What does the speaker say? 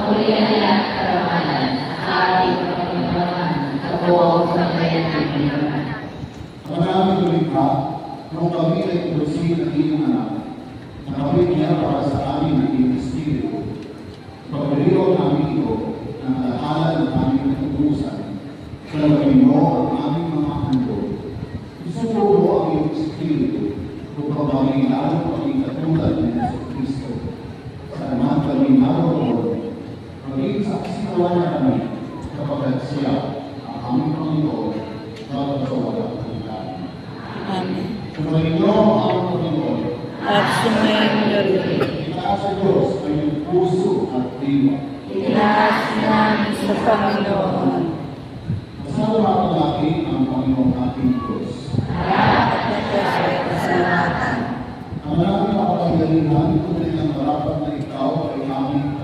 kapulian at karamahan sa ating Panginoon sa buong sambayan ng Pilipinas. Maraming tulikha, nung kami ay kurusin ng iyong anak, nakapit niya para sa amin ng iyong Espiritu. Pagpaliw namin ito ng alaala ng aming natutusan, kalabay mo ang aming mga handog. Isusulo ang iyong Espiritu, upang maging lalo kami katulad ng Jesucristo. Saan kami naroon, maging saksitawan na kami kapag siya ang aming Panginoon bago sa walang hanggan. Amen. Sumayin niyo ang Panginoon. At sumayin niyo rin. Itaas sa Diyos ay yung puso at diwa. Itaas namin sa Panginoon. Masalamatan natin ang Panginoon ating Diyos. At ito sa kasalamatan. Ang maraming kapagalihan, tunay ng marapat na ikaw ay aming